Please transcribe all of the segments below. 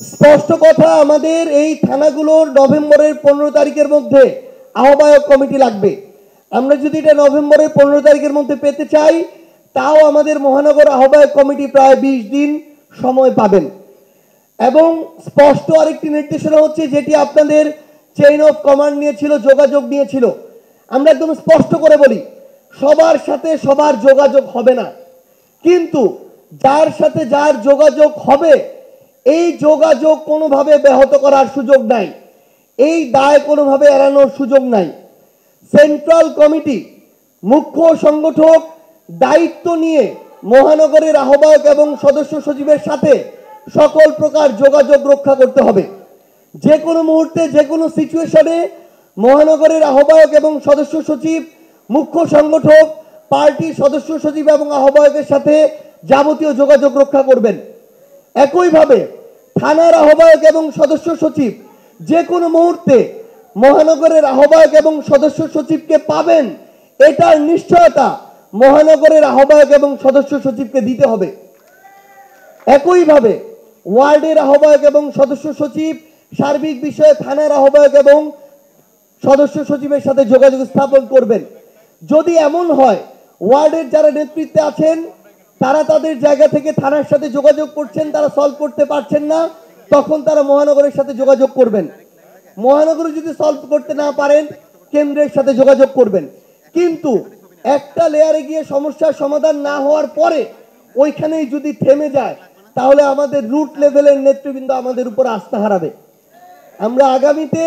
স্পষ্ট কথা, আমাদের এই থানাগুলোর নভেম্বরের 15 তারিখের মধ্যে আহ্বায়ক কমিটি লাগবে। আমরা যদি এটা নভেম্বরের 15 তারিখের মধ্যে পেতে চাই, তাও আমাদের মহানগর আহ্বায়ক কমিটি প্রায় 20 দিন সময় পাবেন। এবং স্পষ্ট আরেকটি নির্দেশনা হচ্ছে, যেটি আপনাদের চেইন অফ কমান্ড নিয়েছিল, যোগাযোগ নিয়েছিল, আমরা একদম স্পষ্ট করে বলি, সবার সাথে সবার যোগাযোগ হবে না, কিন্তু যার সাথে যার যোগাযোগ হবে এই যোগাযোগ কোনোভাবে ব্যাহত করার সুযোগ নাই, এই দায় কোনোভাবে এড়ানোর সুযোগ নাই। সেন্ট্রাল কমিটি, মুখ্য সংগঠক দায়িত্ব নিয়ে মহানগরের আহ্বায়ক এবং সদস্য সচিবের সাথে সকল প্রকার যোগাযোগ রক্ষা করতে হবে। যে কোনো মুহূর্তে, যে কোনো সিচুয়েশনে মহানগরের আহ্বায়ক এবং সদস্য সচিব, মুখ্য সংগঠক, পার্টির সদস্য সচিব এবং আহ্বায়কের সাথে যাবতীয় যোগাযোগ রক্ষা করবেন। একইভাবে থানার আহ্বায়ক এবং সদস্য সচিব যে কোনো মুহূর্তে মহানগরের আহ্বায়ক এবং সদস্য সচিবকে পাবেন, এটার নিশ্চয়তা মহানগরের আহ্বায়ক এবং সদস্য সচিবকে দিতে হবে। একইভাবে ওয়ার্ডের আহ্বায়ক এবং সদস্য সচিব সার্বিক বিষয়ে থানার আহ্বায়ক এবং সদস্য সচিবের সাথে যোগাযোগ স্থাপন করবেন। যদি এমন হয় ওয়ার্ডের যারা নেতৃত্বে আছেন তারা তাদের জায়গা থেকে থানার সাথে যোগাযোগ করছেন, তারা সলভ করতে পারছেন না, তখন তারা মহানগরের সাথে যোগাযোগ করবেন। মহানগরে যদি সলভ করতে না পারেন, কেন্দ্রের সাথে যোগাযোগ করবেন। কিন্তু একটা লেয়ারে গিয়ে সমস্যার সমাধান না হওয়ার পরে ওইখানেই যদি থেমে যায়, তাহলে আমাদের রুট লেভেলের নেতৃবৃন্দ আমাদের উপর আস্থা হারাবে। আমরা আগামীতে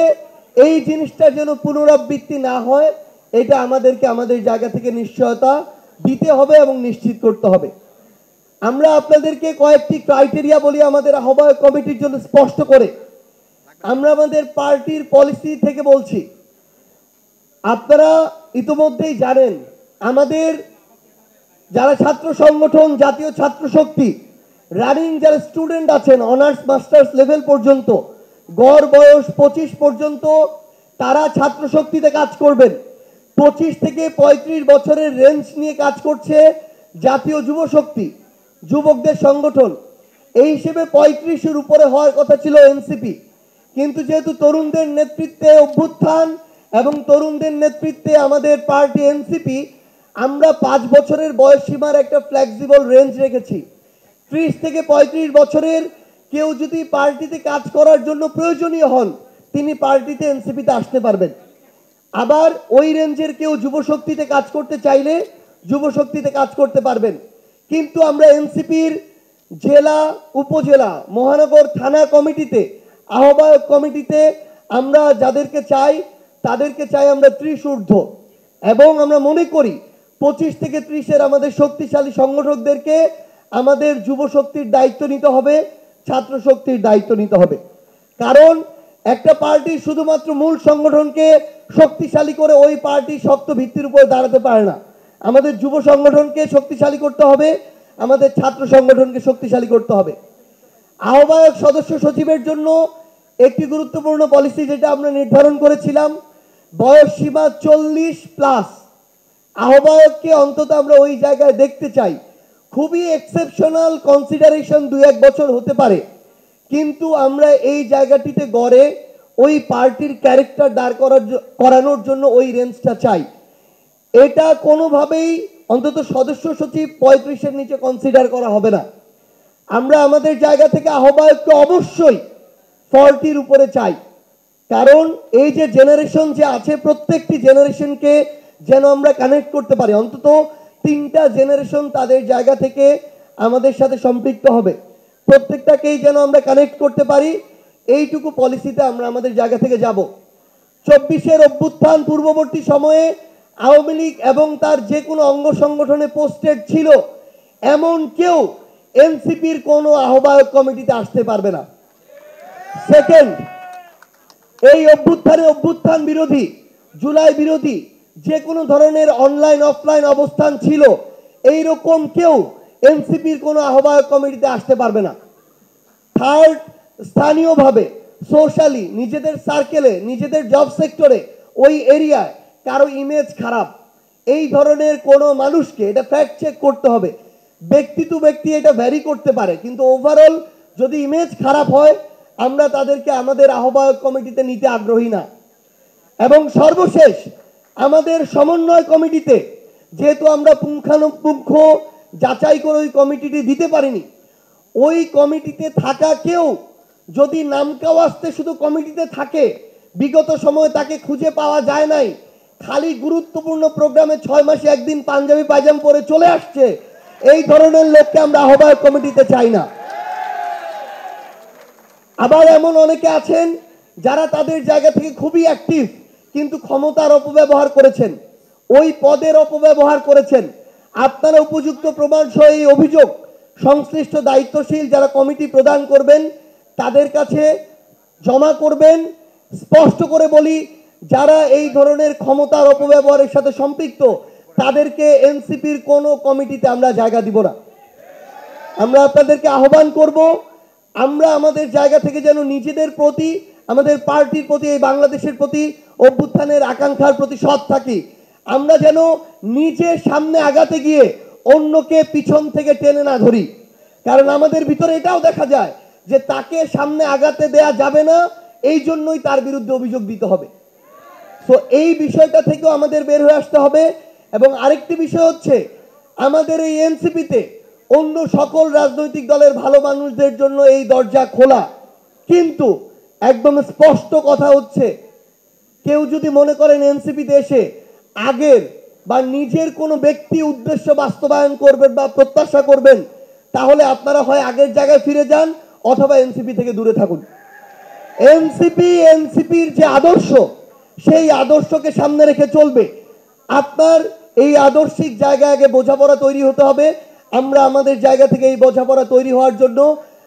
এই জিনিসটা যেন পুনরাবৃত্তি না হয়, এটা আমাদেরকে আমাদের জায়গা থেকে নিশ্চয়তা দিতে হবে এবং নিশ্চিত করতে হবে। আমরা আপনাদেরকে কয়েকটি ক্রাইটেরিয়া বলি আমাদের আহ্বায়ক কমিটির জন্য স্পষ্ট করে। আমরা আমাদের পার্টির পলিসি থেকে বলছি, আপনারা ইতিমধ্যেই জানেন আমাদের যারা ছাত্র সংগঠন, জাতীয় ছাত্র শক্তি, রানিং যারা স্টুডেন্ট আছেন অনার্স মাস্টার্স লেভেল পর্যন্ত, গড় বয়স 25 পর্যন্ত, তারা ছাত্র শক্তিতে কাজ করবেন। 25 থেকে 35 বছরের রেঞ্জ নিয়ে কাজ করছে জাতীয় যুব শক্তি, যুবকদের সংগঠন। এই হিসেবে 35-এর উপরে হওয়ার কথা ছিল এনসিপি, কিন্তু যেহেতু তরুণদের নেতৃত্বে অভ্যুত্থান এবং তরুণদের নেতৃত্বে আমাদের পার্টি এনসিপি, আমরা 5 বছরের বয়স সীমার একটা ফ্লেক্সিবল রেঞ্জ রেখেছি। 30 থেকে 35 বছরের কেউ যদি পার্টিতে কাজ করার জন্য প্রয়োজনীয় হন, তিনি পার্টিতে এনসিপিতে আসতে পারবেন। আবার ওই রেঞ্জের কেউ যুবশক্তিতে কাজ করতে চাইলে যুবশক্তিতে কাজ করতে পারবেন। কিন্তু আমরা এনসিপির জেলা, উপজেলা, মহানগর, থানা কমিটিতে, আহ্বায়ক কমিটিতে আমরা যাদেরকে চাই তাদেরকে চাই আমরা 30 ঊর্ধ্ব। এবং আমরা মনে করি 25 থেকে 30-এর আমাদের শক্তিশালী সংগঠকদেরকে আমাদের যুব শক্তির দায়িত্ব নিতে হবে, ছাত্র শক্তির দায়িত্ব নিতে হবে। কারণ একটা পার্টি শুধুমাত্র মূল সংগঠনকে শক্তিশালী করে ওই পার্টি শক্ত ভিত্তির উপর দাঁড়াতে পারে না। আমাদের যুব সংগঠনকে শক্তিশালী করতে হবে, আমাদের ছাত্র সংগঠনকে শক্তিশালী করতে হবে। আহ্বায়ক সদস্য সচিবের জন্য একটি গুরুত্বপূর্ণ পলিসি যেটা আমরা নির্ধারণ করেছিলাম, বয়স সীমা 40+। আহ্বায়ককে অন্তত আমরা ওই জায়গায় দেখতে চাই। খুবই এক্সেপশনাল কনসিডারেশন 2-1 বছর হতে পারে, কিন্তু আমরা এই জায়গাটিতে গড়ে ওই পার্টির ক্যারেক্টার দাঁড় করানোর জন্য ওই রেঞ্জটা চাই। এটা কোনোভাবেই অন্তত সদস্য সচিব 35-এর নিচে কনসিডার করা হবে না। আমরা আমাদের জায়গা থেকে আহ্বায়ককে অবশ্যই 40-র উপরে চাই। কারণ এই যে জেনারেশন যে আছে, প্রত্যেকটি জেনারেশনকে যেন আমরা কানেক্ট করতে পারি। অন্তত 3টা জেনারেশন তাদের জায়গা থেকে আমাদের সাথে সম্পৃক্ত হবে, প্রত্যেকটাকেই যেন আমরা কানেক্ট করতে পারি। এইটুকু পলিসিতে আমরা আমাদের জায়গা থেকে যাব। 24-এর অভ্যুত্থান পূর্ববর্তী সময়ে আওয়ামী লীগ এবং তার যে কোনো অঙ্গ সংগঠনে পোস্টেড ছিল এমন কেউ এনসিপির কোনো আহ্বায়ক কমিটিতে আসতে পারবে না। সেকেন্ড, এই অভ্যুত্থান বিরোধী, জুলাই বিরোধী যে কোনো ধরনের অনলাইন অফলাইন অবস্থান ছিল, এইরকম কেউ এনসিপির কোনো আহ্বায়ক কমিটিতে আসতে পারবে না। থার্ড, স্থানীয়ভাবে সোশ্যালি নিজেদের সার্কেলে, নিজেদের জব সেক্টরে, ওই এরিয়ায় কারো ইমেজ খারাপ, এই ধরনের কোনো মানুষকে, এটা ফ্যাক্ট চেক করতে হবে, ব্যক্তি টু ব্যক্তি এটা ভ্যারি করতে পারে, কিন্তু ওভারঅল যদি ইমেজ খারাপ হয় আমরা তাদেরকে আমাদের আহ্বায়ক কমিটিতে নিতে আগ্রহী না। এবং সর্বশেষ আমাদের সমন্বয় কমিটিতে যেহেতু আমরা পুঙ্খানুপুঙ্খ যাচাই করে ওই কমিটিটি দিতে পারিনি, ওই কমিটিতে থাকা কেউ যদি নামকাওয়াস্তে শুধু কমিটিতে থাকে, বিগত সময়ে তাকে খুঁজে পাওয়া যায় নাই, খালি গুরুত্বপূর্ণ প্রোগ্রামে 6 মাসে একদিন পাঞ্জাবি পায়জাম পরে চলে আসছে, এই ধরনের লোককে আমরা আহ্বায়ক কমিটিতে চাই না। আবার এমন অনেকে আছেন যারা তাদের জায়গা থেকে খুবই অ্যাক্টিভ, কিন্তু ক্ষমতার অপব্যবহার করেছেন, ওই পদের অপব্যবহার করেছেন। আপনারা উপযুক্ত প্রমাণ সহ এই অভিযোগ সংশ্লিষ্ট দায়িত্বশীল যারা কমিটি প্রদান করবেন তাদের কাছে জমা করবেন। স্পষ্ট করে বলি, যারা এই ধরনের ক্ষমতার অপব্যবহারের সাথে সম্পৃক্ত তাদেরকে এনসিপির কোনো কমিটিতে আমরা জায়গা দিব না। আমরা আপনাদেরকে আহ্বান করব, আমরা আমাদের জায়গা থেকে যেন নিজেদের প্রতি, আমাদের পার্টির প্রতি, এই বাংলাদেশের প্রতি, অভ্যুত্থানের আকাঙ্ক্ষার প্রতি সৎ থাকি। আমরা যেন নিজে সামনে আগাতে গিয়ে অন্যকে পিছন থেকে টেনে না ধরি, কারণ আমাদের ভিতরে এটাও দেখা যায় যে তাকে সামনে আগাতে দেয়া যাবে না, এই জন্যই তার বিরুদ্ধে অভিযোগ দিতে হবে। তো এই বিষয়টা থেকেও আমাদের বের হয়ে আসতে হবে। এবং আরেকটি বিষয় হচ্ছে, আমাদের এই এনসিপিতে অন্য সকল রাজনৈতিক দলের ভালো মানুষদের জন্য এই দরজা খোলা, কিন্তু একদম স্পষ্ট কথা হচ্ছে, কেউ যদি মনে করেন এনসিপিতে এসে আগের বা নিজের কোনো ব্যক্তি উদ্দেশ্য বাস্তবায়ন করবেন বা প্রত্যাশা করবেন, তাহলে আপনারা হয় আগের জায়গায় ফিরে যান অথবা এনসিপি থেকে দূরে থাকুন। এনসিপির যে আদর্শ, সেই আদর্শকে সামনে রেখে চলবে। আপনার এই আদর্শিক জায়গায় আগে বোঝাপড়া তৈরি হতে হবে। আমরা আমাদের জায়গা থেকে এই বোঝাপড়া তৈরি হওয়ার জন্য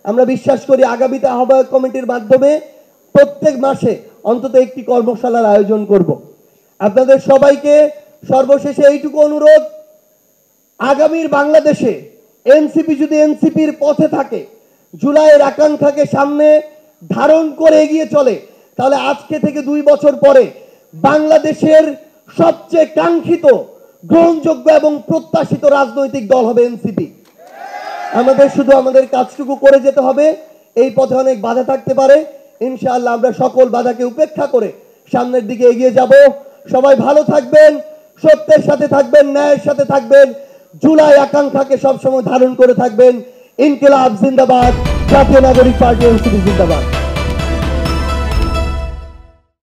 আমরা বিশ্বাস করি আগামীতে আহ্বায়ক কমিটির মাধ্যমে প্রত্যেক মাসে অন্তত একটি কর্মশালার আয়োজন করব। আপনাদের সবাইকে সর্বশেষে এইটুকু অনুরোধ, আগামীর বাংলাদেশে এনসিপি যদি এনসিপির পথে থাকে, জুলাইয়ের আকাঙ্ক্ষাকে সামনে ধারণ করে এগিয়ে চলে, তাহলে আজকে থেকে 2 বছর পরে বাংলাদেশের সবচেয়ে কাঙ্ক্ষিত, গ্রহণযোগ্য এবং প্রত্যাশিত রাজনৈতিক দল হবে এনসিপি। আমাদের শুধু আমাদের কাজটুকু করে যেতে হবে। এই পথে অনেক বাধা থাকতে পারে, ইনশাআল্লাহ আমরা সকল বাধাকে উপেক্ষা করে সামনের দিকে এগিয়ে যাব। সবাই ভালো থাকবেন, সত্যের সাথে থাকবেন, ন্যায়ের সাথে থাকবেন, জুলাই আকাঙ্ক্ষাকে সবসময় ধারণ করে থাকবেন। ইনকিলাব জিন্দাবাদ, জাতীয় নাগরিক পার্টি এনসিপি জিন্দাবাদ।